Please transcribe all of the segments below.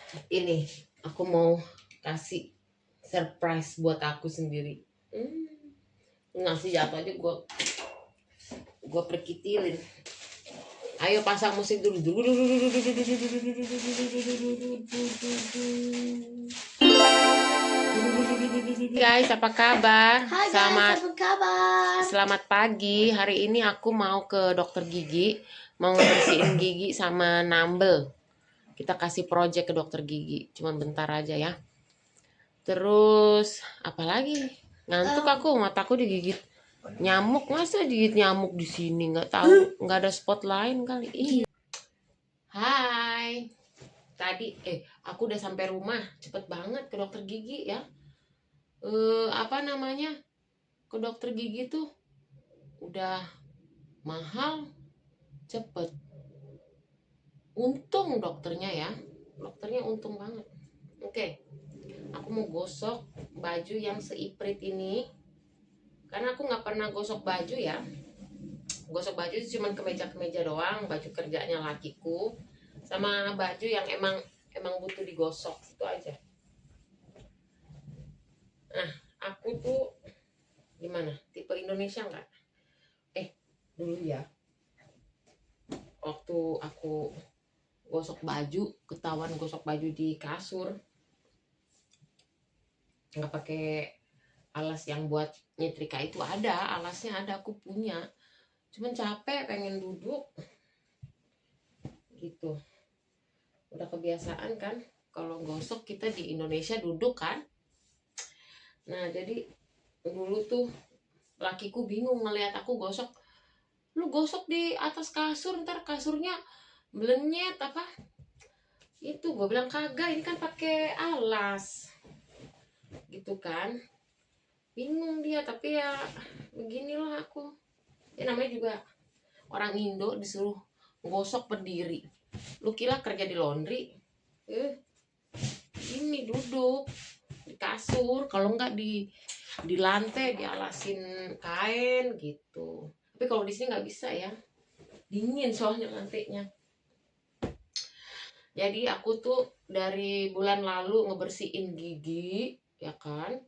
Ini aku mau kasih surprise buat aku sendiri. Ngasih jatuh aja gua perkitilin. Ayo pasang musik dulu. Guys, apa kabar? Hai guys, apa kabar? Selamat pagi. Hari ini aku mau ke dokter gigi, mau ngebersihin gigi sama nambel. Kita kasih project ke dokter gigi, cuman bentar aja ya. Terus apa lagi? Ngantuk aku, mataku digigit nyamuk. Masa digigit nyamuk di sini? Nggak tahu, nggak ada spot lain kali. Ih. Hai. Tadi aku udah sampai rumah, cepet banget ke dokter gigi ya. Apa namanya? Ke dokter gigi tuh udah mahal, cepet. Untung dokternya ya. Dokternya untung banget. Oke. Aku mau gosok baju yang seiprit ini. Karena aku nggak pernah gosok baju ya. Gosok baju cuma kemeja-kemeja doang, baju kerjanya lakiku sama baju yang emang butuh digosok, itu aja. Nah, aku tuh gimana? Tipe Indonesia nggak? Dulu ya, waktu aku gosok baju, ketahuan gosok baju di kasur, nggak pakai alas yang buat nyetrika itu. Ada alasnya, ada, aku punya, cuman capek pengen duduk gitu. Udah kebiasaan kan kalau gosok kita di Indonesia duduk kan. Nah jadi dulu tuh lakiku bingung ngelihat aku gosok. Lu gosok di atas kasur, ntar kasurnya melenyet apa. Itu gue bilang kagak, ini kan pakai alas gitu kan. Bingung dia, tapi ya beginilah aku. Ya namanya juga orang Indo disuruh gosok berdiri. Lu kira kerja di laundry? Ini duduk di kasur, kalau enggak di lantai dialasin kain gitu. Tapi kalau di sini nggak bisa ya, dingin soalnya lantainya. Jadi aku tuh dari bulan lalu ngebersihin gigi ya kan,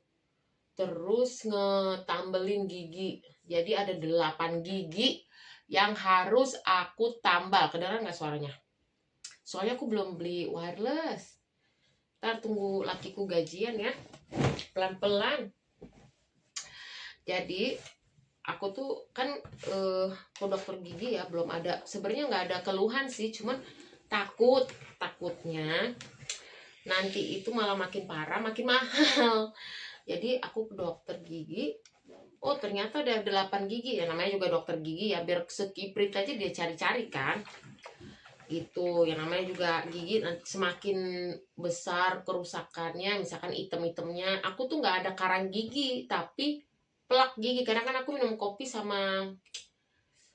terus ngetambelin gigi. Jadi ada 8 gigi yang harus aku tambal. Kedengeran nggak suaranya? Soalnya aku belum beli wireless. Ntar tunggu lakiku gajian ya, pelan-pelan. Jadi aku tuh kan ke dokter gigi ya, belum ada, sebenarnya nggak ada keluhan sih, cuman takutnya nanti itu malah makin parah, makin mahal. Jadi aku ke dokter gigi, oh ternyata ada 8 gigi ya, namanya juga dokter gigi ya, biar sekiprit aja dia cari-cari kan. Itu yang namanya juga gigi, nanti semakin besar kerusakannya, misalkan item-itemnya. Aku tuh nggak ada karang gigi tapi plak gigi. Kadang kan aku minum kopi sama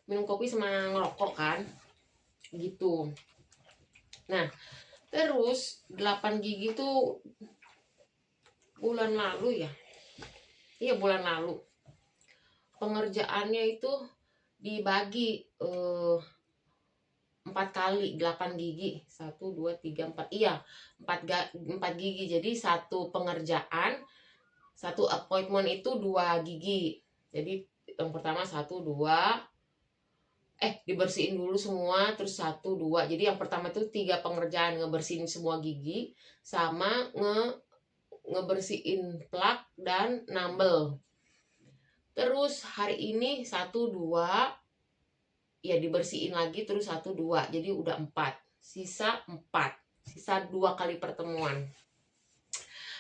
ngerokok kan gitu. Nah terus 8 gigi tuh bulan lalu ya, iya bulan lalu pengerjaannya itu dibagi 4 kali 8 gigi, 1 2 3 4, iya 4 gigi. Jadi satu pengerjaan, satu appointment itu 2 gigi. Jadi yang pertama 1 2, dibersihin dulu semua, terus 1 2. Jadi yang pertama itu 3 pengerjaan, ngebersihin semua gigi sama ngebersihin plak dan nambel. Terus hari ini 1 2 ya dibersihin lagi, terus 1 2, jadi udah 4, sisa 2 kali pertemuan.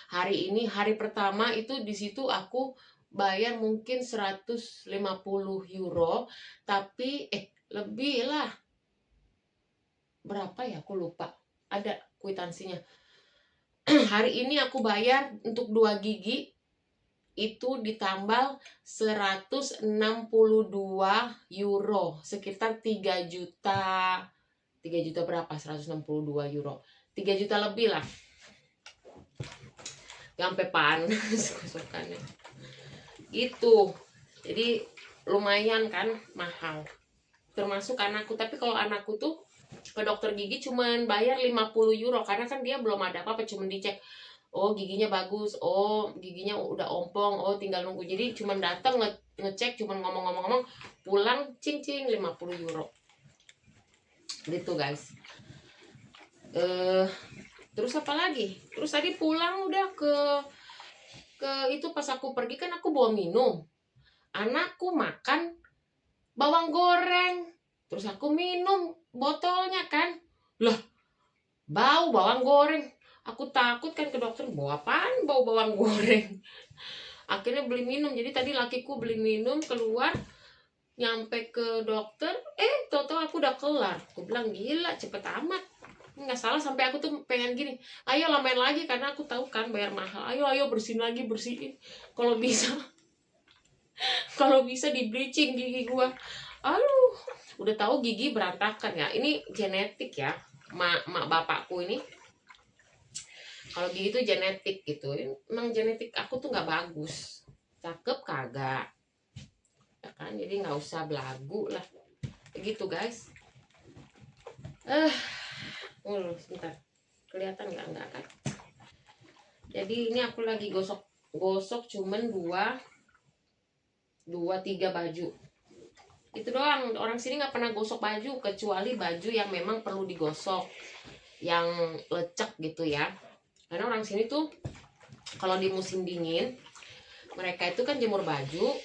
Hari ini hari pertama itu di situ aku bayar mungkin 150 euro, tapi lebih lah, berapa ya aku lupa, ada kwitansinya. Hari ini aku bayar untuk 2 gigi itu ditambal 162 euro, sekitar 3 juta berapa, 162 euro, 3 juta lebih lah. Sampai panas gosokannya itu. Jadi lumayan kan mahal, termasuk anakku. Tapi kalau anakku tuh ke dokter gigi cuman bayar 50 euro karena kan dia belum ada apa-apa, cuman dicek oh giginya bagus, oh giginya udah ompong, oh tinggal nunggu. Jadi cuman datang ngecek, cuman ngomong-ngomong, pulang cing-cing 50 euro gitu guys. Terus apa lagi, terus tadi pulang udah ke itu, pas aku pergi kan aku bawa minum, anakku makan bawang goreng, terus aku minum botolnya kan, lah bau bawang goreng. Aku takut kan ke dokter, bawa apaan bau bawang goreng. Akhirnya beli minum. Jadi tadi lakiku beli minum, keluar nyampe ke dokter, tau-tau aku udah kelar. Aku bilang gila cepet amat, nggak salah. Sampai aku tuh pengen gini, ayo lah main lagi, karena aku tahu kan bayar mahal. Ayo bersihin lagi, bersihin kalau bisa. Kalau bisa di bleaching gigi gua. Aduh, udah tahu gigi berantakan ya. Ini genetik ya, mak bapakku ini. Kalau gigi itu genetik gitu. Emang genetik aku tuh nggak bagus. Cakep kagak, ya kan? Jadi nggak usah belagu lah. Begitu guys. Sebentar. Kelihatan nggak kan? Jadi ini aku lagi gosok cuman dua tiga baju. Itu doang. Orang sini nggak pernah gosok baju kecuali baju yang memang perlu digosok, yang lecek gitu ya. Karena orang sini tuh kalau di musim dingin mereka itu kan jemur baju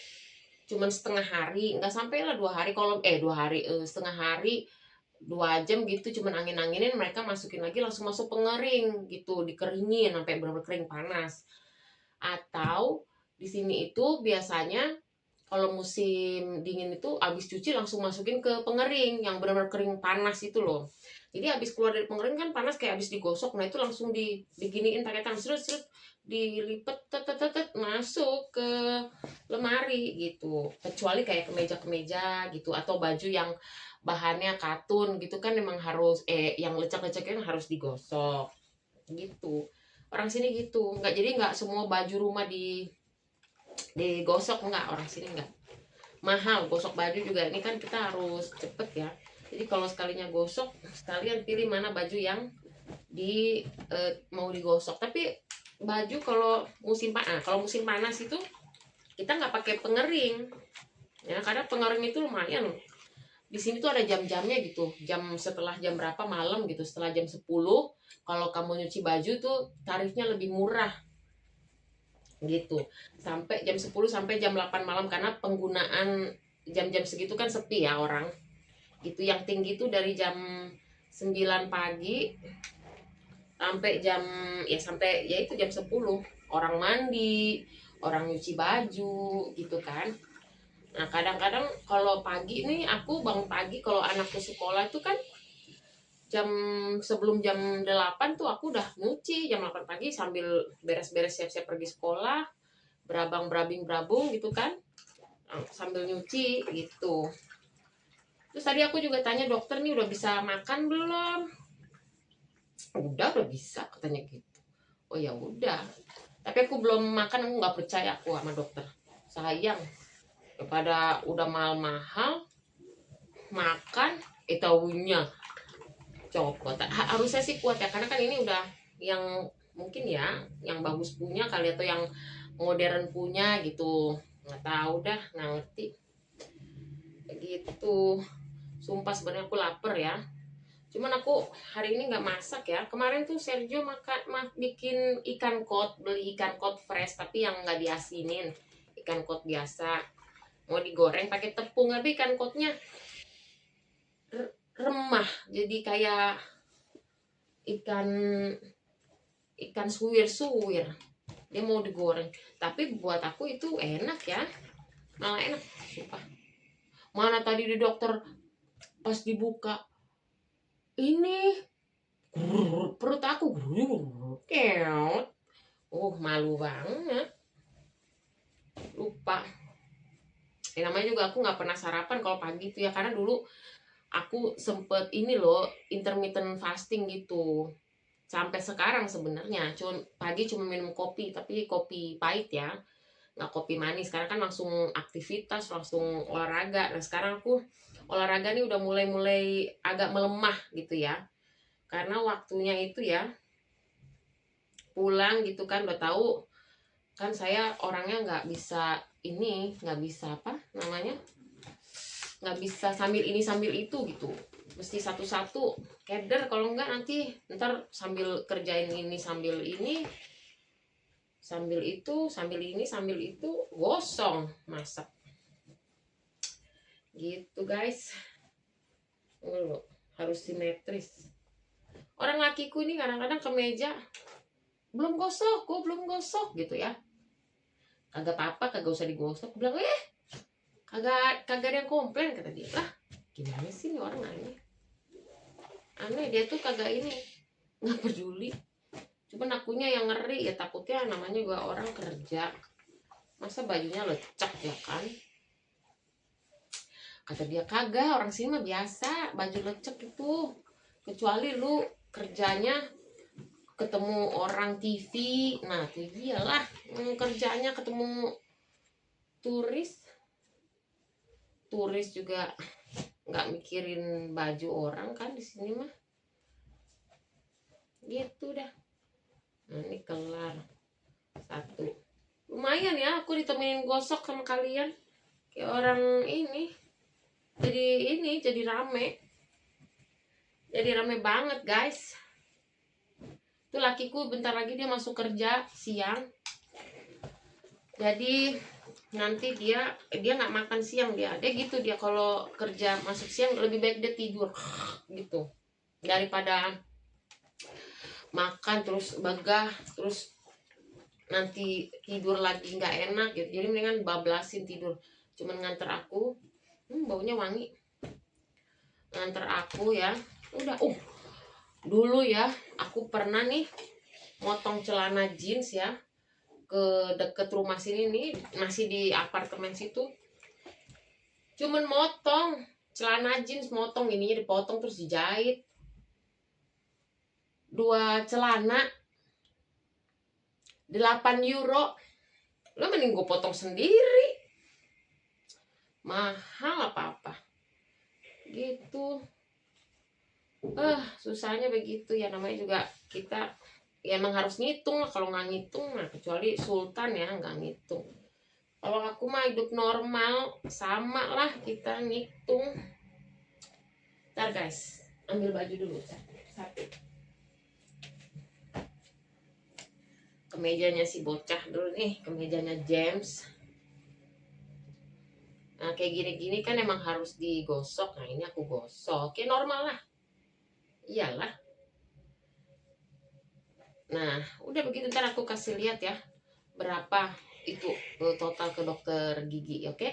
cuman setengah hari, nggak sampai lah 2 hari. Kalau 2 hari, setengah hari, 2 jam gitu, cuman angin-anginin, mereka masukin lagi, langsung masuk pengering gitu, dikeringin sampai benar-benar kering panas. Atau di sini itu biasanya kalau musim dingin itu abis cuci langsung masukin ke pengering yang benar-benar kering panas itu loh. Jadi abis keluar dari pengering kan panas kayak abis digosok, nah itu langsung diginiin pakai tangan, serut dilipet masuk ke lemari gitu. Kecuali kayak kemeja gitu, atau baju yang bahannya katun gitu kan, memang harus yang lecek-leceknya harus digosok gitu. Orang sini gitu, nggak semua baju rumah digosok, enggak. Orang sini enggak. Mahal gosok baju juga, ini kan kita harus cepet ya. Jadi kalau sekalinya gosok, sekalian pilih mana baju yang mau digosok. Tapi baju kalau musim panas itu kita nggak pakai pengering ya, karena pengering itu lumayan. Di sini tuh ada jam-jamnya gitu, setelah jam berapa malam gitu, setelah jam 10 kalau kamu nyuci baju tuh tarifnya lebih murah gitu, sampai jam 10 sampai jam 8 malam. Karena penggunaan jam-jam segitu kan sepi ya orang gitu. Yang tinggi tuh dari jam 9 pagi sampai jam 10 orang mandi, orang nyuci baju gitu kan. Nah kadang-kadang kalau pagi nih, aku bangun pagi kalau anakku sekolah itu kan sebelum jam 8 tuh aku udah nyuci jam 8 pagi, sambil beres-beres siap-siap pergi sekolah, berabung gitu kan, sambil nyuci gitu. Terus tadi aku juga tanya dokter nih, udah bisa makan belum? Udah bisa katanya gitu. Oh ya udah. Tapi aku belum makan, aku nggak percaya aku sama dokter. Sayang, daripada udah mahal-mahal makan, taunya copot. Harusnya sih kuat ya, karena kan ini udah yang mungkin ya yang bagus punya kali, atau yang modern punya gitu, nggak tahu dah, nggak ngerti gitu. Sumpah sebenarnya aku lapar ya, cuman aku hari ini nggak masak ya. Kemarin tuh Sergio bikin ikan kod, beli ikan kod fresh tapi yang nggak diasinin, ikan kod biasa, mau digoreng pakai tepung. Tapi ikan kodnya remah, jadi kayak ikan suwir dia mau digoreng. Tapi buat aku itu enak ya, malah enak sumpah. Mana tadi di dokter pas dibuka ini, perut aku keot. Malu banget, lupa. Namanya juga aku nggak pernah sarapan kalau pagi itu ya, karena dulu aku sempet ini loh, intermittent fasting gitu. Sampai sekarang sebenarnya pagi cuma minum kopi, tapi kopi pahit ya, nggak kopi manis, karena kan langsung aktivitas, langsung olahraga. Nah sekarang aku olahraga nih udah mulai agak melemah gitu ya. Karena waktunya itu ya pulang gitu kan, udah tahu kan saya orangnya nggak bisa apa namanya, nggak bisa sambil ini sambil itu gitu, mesti satu-satu keder, kalau enggak nanti ntar sambil kerjain ini sambil itu sambil ini sambil itu gosong masak gitu guys. Loh, harus simetris. Orang lakiku ini kadang-kadang ke meja belum gosok, gue belum gosok gitu ya. Kagak apa-apa, kagak usah digosok. Bilang kagak ada yang komplain, kata dia. Lah gimana sih nih orang, aneh dia tuh kagak ini, nggak peduli. Cuman akunya yang ngeri ya, takutnya namanya juga orang kerja, masa bajunya lecek ya kan. Kata dia kagak, orang sini mah biasa baju lecek itu, kecuali lu kerjanya ketemu orang TV. Nah tuh iyalah, kerjanya ketemu turis juga nggak mikirin baju orang kan di sini mah gitu dah. Nah ini kelar satu, lumayan ya aku ditemenin gosok sama kalian, kayak orang ini jadi rame banget guys. Itu lakiku bentar lagi dia masuk kerja siang, jadi nanti dia nggak makan siang, dia gitu, dia kalau kerja masuk siang lebih baik dia tidur gitu daripada makan terus begah terus nanti tidur lagi nggak enak gitu. Jadi mendingan bablasin tidur, cuman nganter aku, baunya wangi, nganter aku ya udah. Dulu ya aku pernah nih motong celana jeans ya, ke deket rumah sini nih, masih di apartemen situ. Cuman motong celana jeans, motong ininya dipotong terus dijahit, 2 celana 8 euro. Lo mending gue potong sendiri, mahal apa gitu. Susahnya begitu ya, namanya juga kita ya emang harus ngitung lah. Kalau nggak ngitung, nah kecuali sultan ya nggak ngitung. Kalau aku mah hidup normal sama lah kita ngitung. Ntar guys, ambil baju dulu satu. Kemejanya si bocah dulu nih, kemejanya James. Nah kayak gini-gini kan emang harus digosok. Nah ini aku gosok, kayak normal lah. Iyalah. Nah udah begitu, ntar aku kasih lihat ya berapa itu total ke dokter gigi, oke?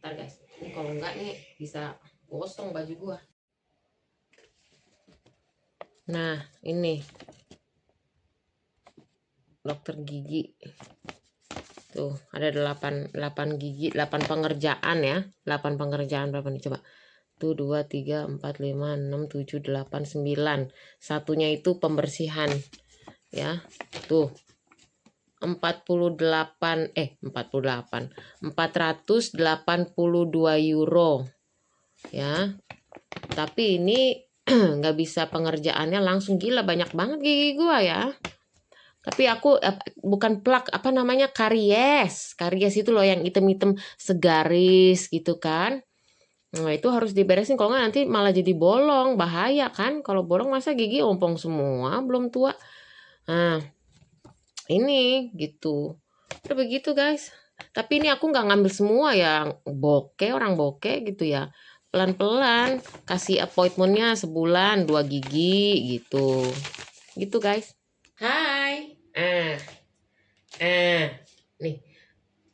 Ntar guys, ini kalau enggak nih bisa gosong baju gua. Nah ini dokter gigi tuh ada 8 gigi, 8 pengerjaan ya, 8 pengerjaan. Berapa nih coba tuh, 2, 3, 4, 5, 6, 7, 8, 9. Satunya itu pembersihan ya, tuh 482 euro ya. Tapi ini nggak bisa pengerjaannya langsung, gila banyak banget gigi gua ya. Tapi aku bukan plak, apa namanya, karies itu loh yang item-item segaris gitu kan. Nah itu harus diberesin, kalau nggak nanti malah jadi bolong, bahaya kan. Kalau bolong masa gigi ompong semua belum tua. Nah ini gitu, udah begitu guys. Tapi ini aku nggak ngambil semua ya, orang bokeh gitu ya, pelan-pelan kasih appointmentnya sebulan 2 gigi gitu guys. Hai, nih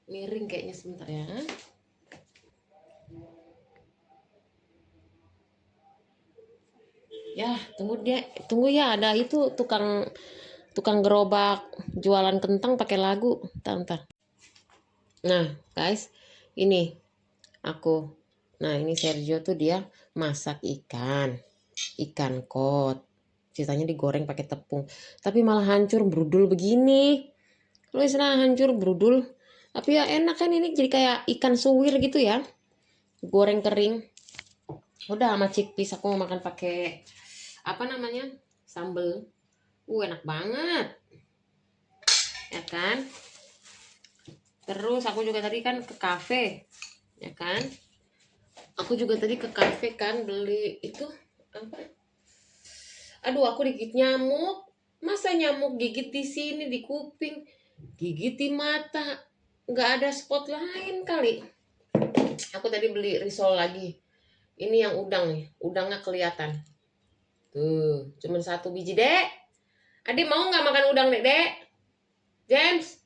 miring kayaknya, sebentar ya. Ya tunggu ya, ada itu tukang gerobak jualan kentang pakai lagu, ntar. Nah guys, ini aku, nah ini Sergio tuh dia masak ikan kod, ceritanya digoreng pakai tepung, tapi malah hancur brudul begini. Lu istilah hancur brudul, tapi ya enak kan, ini jadi kayak ikan suwir gitu ya, goreng kering. Udah sama chickpeas aku mau makan pakai apa namanya? Sambel. Enak banget. Ya kan? Terus aku juga tadi kan ke kafe, ya kan? Aku juga tadi ke kafe kan beli itu apa? Aduh, aku digigit nyamuk. Masa nyamuk gigit di sini di kuping, gigit di mata, nggak ada spot lain kali. Aku tadi beli risol lagi. Ini yang udang nih, udangnya kelihatan. Tuh, cuma satu biji, Dek. Adik mau nggak makan udang, Dek? James,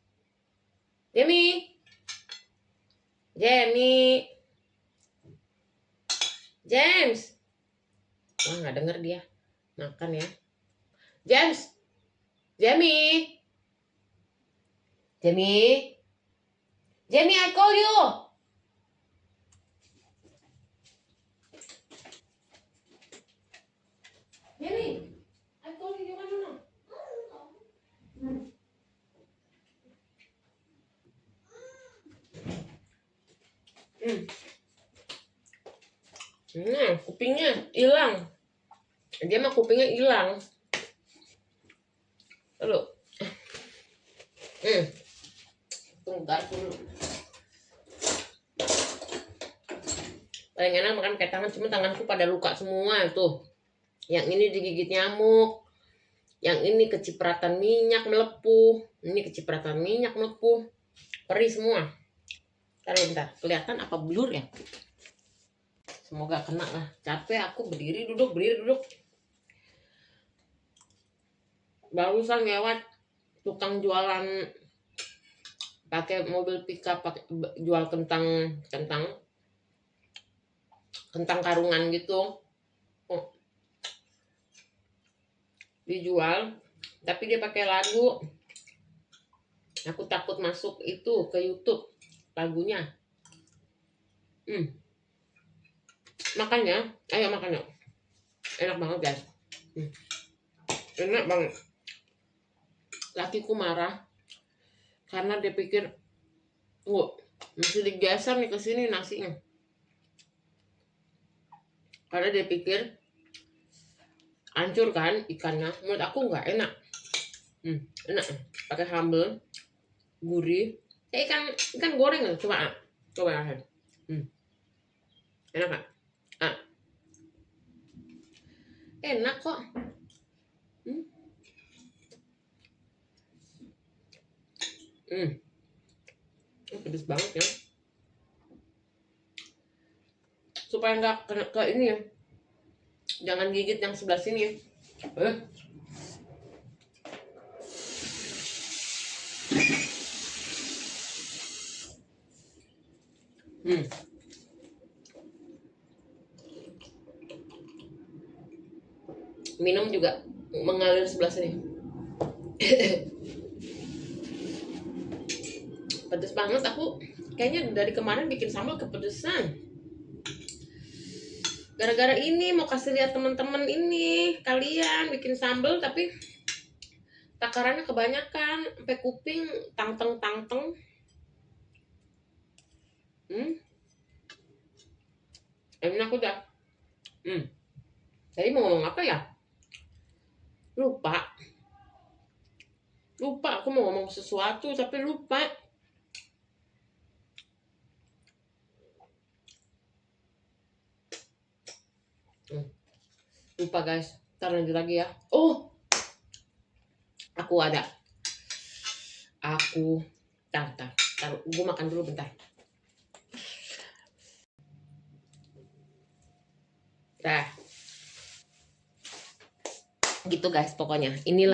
Jamie, Jamie, James. Wah, nggak denger dia. Makan ya. James, Jamie, Jamie, Jamie, I call you. Jamie, I call you. You want to know? Kupingnya hilang. Dia mah kupingnya hilang. Lalu, tunggu dulu. Paling enak makan pakai tangan, cuma tanganku pada luka semua tuh. Yang ini digigit nyamuk, yang ini kecipratan minyak melepuh, ini kecipratan minyak melepuh, perih semua. Bentar, kelihatan apa blur ya? Semoga kena lah. Capek aku berdiri duduk. Barusan lewat tukang jualan pakai mobil pickup, pakai jual kentang karungan gitu. Oh, dijual, tapi dia pakai lagu. Aku takut masuk itu ke YouTube lagunya. Makan ya, ayo makan yuk. Enak banget guys. Enak banget. Lakiku marah karena dia pikir, mesti digeser nih ke sini nasinya. Karena dia pikir hancur kan ikannya. Menurut aku nggak enak. Enak, pakai sambal, gurih. Ikan goreng kan? Coba makan. Enak kan? Enak kok. Pedes banget ya. Supaya nggak kena ke ini ya. Jangan gigit yang sebelah sini ya. Minum juga mengalir sebelah sini. Pedes banget. Aku kayaknya dari kemarin bikin sambal kepedesan. Gara-gara ini mau kasih lihat teman-teman ini, kalian bikin sambal tapi takarannya kebanyakan sampai kuping tangteng. Enak udah. Tadi mau ngomong apa ya? Lupa aku mau ngomong sesuatu tapi lupa. Lupa guys. Ntar lanjut lagi ya. Aku ada. Tar. Gue makan dulu bentar. Gitu guys pokoknya. Inilah